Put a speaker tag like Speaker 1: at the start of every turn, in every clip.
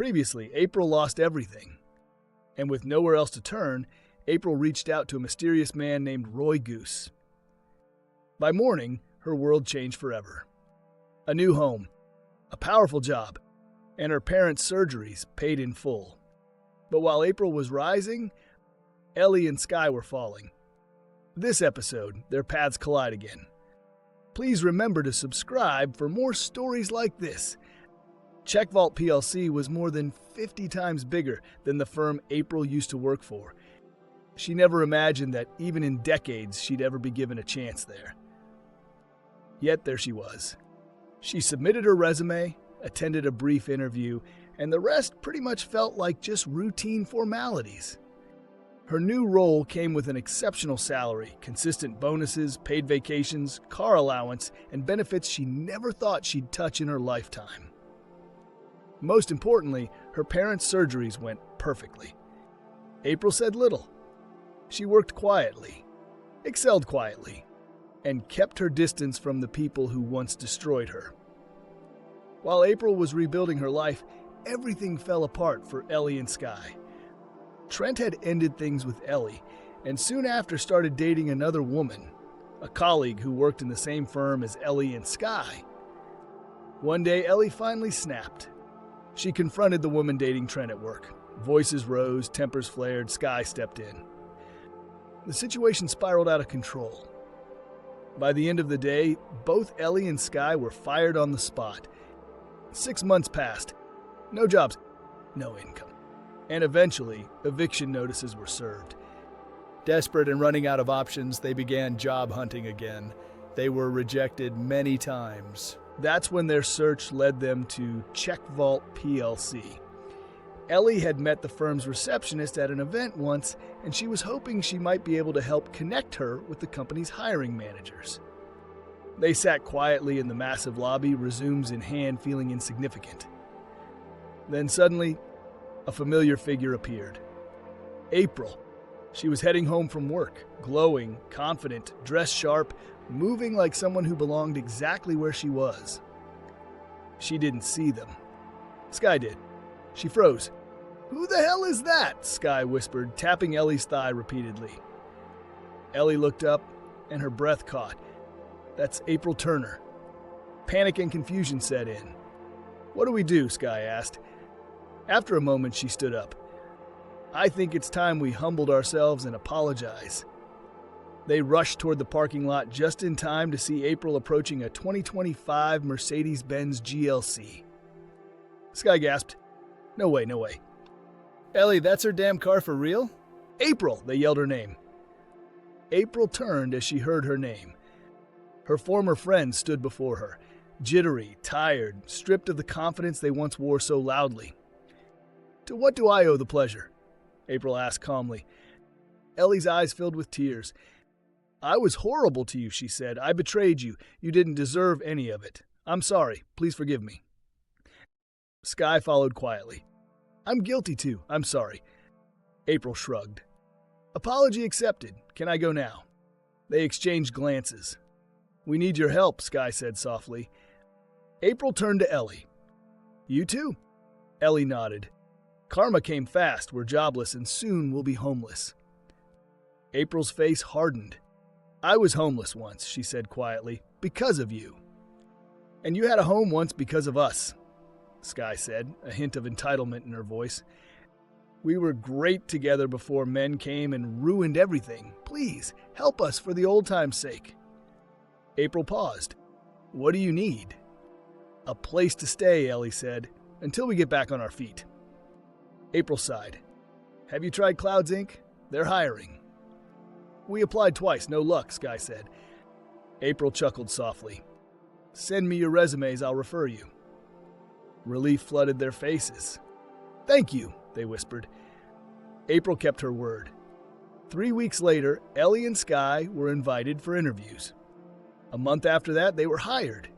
Speaker 1: Previously, April lost everything. And with nowhere else to turn, April reached out to a mysterious man named Roy Goose. By morning, her world changed forever. A new home, a powerful job, and her parents' surgeries paid in full. But while April was rising, Elly and Sky were falling. This episode, their paths collide again. Please remember to subscribe for more stories like this. CheckVault plc was more than 50 times bigger than the firm April used to work for. She never imagined that even in decades she'd ever be given a chance there. Yet there she was. She submitted her resume, attended a brief interview, and the rest pretty much felt like just routine formalities. Her new role came with an exceptional salary, consistent bonuses, paid vacations, car allowance, and benefits she never thought she'd touch in her lifetime. Most importantly, her parents' surgeries went perfectly. April said little. She worked quietly, excelled quietly, and kept her distance from the people who once destroyed her. While April was rebuilding her life, everything fell apart for Elly and Sky. Trent had ended things with Elly, and soon after started dating another woman, a colleague who worked in the same firm as Elly and Sky. One day, Elly finally snapped. She confronted the woman dating Trent at work. Voices rose, tempers flared, Sky stepped in. The situation spiraled out of control. By the end of the day, both Elly and Sky were fired on the spot. 6 months passed. No jobs, no income. And eventually, eviction notices were served. Desperate and running out of options, they began job hunting again. They were rejected many times. That's when their search led them to CheckVault plc. Elly had met the firm's receptionist at an event once, and she was hoping she might be able to help connect her with the company's hiring managers. They sat quietly in the massive lobby, resumes in hand, feeling insignificant. Then suddenly, a familiar figure appeared. April. She was heading home from work, glowing, confident, dressed sharp, moving like someone who belonged exactly where she was. She didn't see them. Sky did. She froze. "Who the hell is that?" Sky whispered, tapping Elly's thigh repeatedly. Elly looked up, and her breath caught. "That's April Turner." Panic and confusion set in. "What do we do?" Sky asked. After a moment, she stood up. "I think it's time we humbled ourselves and apologize." They rushed toward the parking lot just in time to see April approaching a 2025 Mercedes-Benz GLC. Sky gasped, "No way, no way." "Elly, that's her damn car for real?" "April!" They yelled her name. April turned as she heard her name. Her former friend stood before her, jittery, tired, stripped of the confidence they once wore so loudly. "To what do I owe the pleasure?" April asked calmly. Elly's eyes filled with tears. "I was horrible to you," she said. "I betrayed you. You didn't deserve any of it. I'm sorry. Please forgive me." Sky followed quietly. "I'm guilty too. I'm sorry." April shrugged. "Apology accepted. Can I go now?" They exchanged glances. "We need your help," Sky said softly. April turned to Elly. "You too?" Elly nodded. "Karma came fast. We're jobless and soon we'll be homeless." April's face hardened. "I was homeless once," she said quietly, "because of you." "And you had a home once because of us," Sky said, a hint of entitlement in her voice. "We were great together before men came and ruined everything. Please, help us for the old time's sake." April paused. "What do you need?" "A place to stay," Elly said, "until we get back on our feet." April sighed. "Have you tried Clouds Inc.? They're hiring." "We applied twice, no luck," Sky said. April chuckled softly. "Send me your resumes, I'll refer you." Relief flooded their faces. "Thank you," they whispered. April kept her word. 3 weeks later, Elly and Sky were invited for interviews. A month after that, they were hired.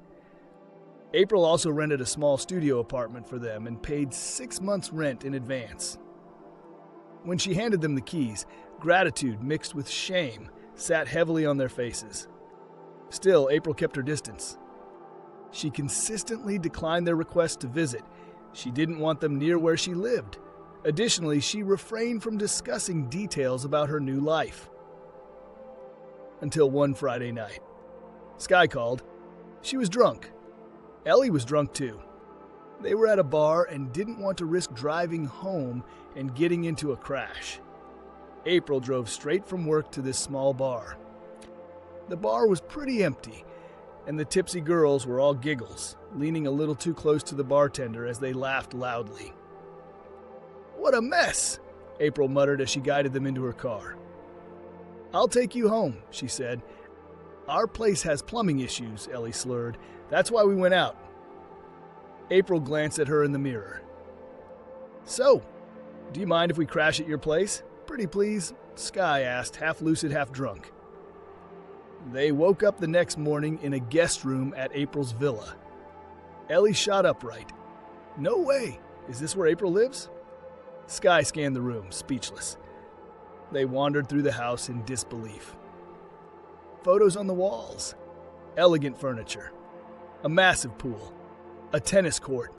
Speaker 1: April also rented a small studio apartment for them and paid 6 months' rent in advance. When she handed them the keys, gratitude mixed with shame sat heavily on their faces. Still, April kept her distance. She consistently declined their requests to visit, She didn't want them near where she lived. Additionally, she refrained from discussing details about her new life. Until one Friday night. Sky called. She was drunk. Elly was drunk too. They were at a bar and didn't want to risk driving home and getting into a crash. April drove straight from work to this small bar. The bar was pretty empty, and the tipsy girls were all giggles, leaning a little too close to the bartender as they laughed loudly. "What a mess!" April muttered as she guided them into her car. "I'll take you home," she said. "Our place has plumbing issues," Elly slurred. "That's why we went out." April glanced at her in the mirror. "So, do you mind if we crash at your place? Pretty please?" Sky asked, half lucid, half drunk. They woke up the next morning in a guest room at April's villa. Elly shot upright. "No way! Is this where April lives?" Sky scanned the room, speechless. They wandered through the house in disbelief. Photos on the walls. Elegant furniture. A massive pool. A tennis court.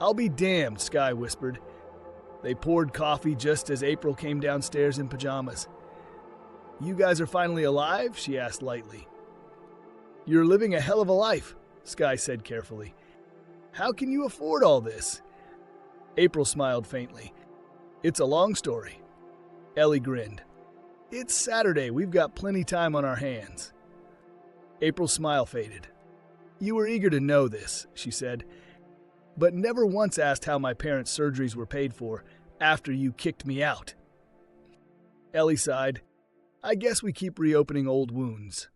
Speaker 1: "I'll be damned," Sky whispered. They poured coffee just as April came downstairs in pajamas. "You guys are finally alive?" she asked lightly. "You're living a hell of a life," Sky said carefully. "How can you afford all this?" April smiled faintly. "It's a long story." Elly grinned. "It's Saturday. We've got plenty time on our hands." April's smile faded. "You were eager to know this," she said, "but never once asked how my parents' surgeries were paid for after you kicked me out." Elly sighed. "I guess we keep reopening old wounds."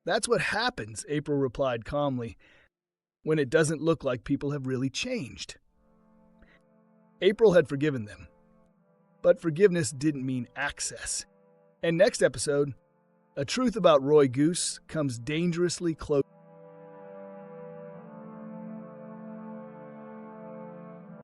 Speaker 1: "That's what happens," April replied calmly, "when it doesn't look like people have really changed." April had forgiven them. But forgiveness didn't mean access. And next episode, a truth about Roy Goose comes dangerously close.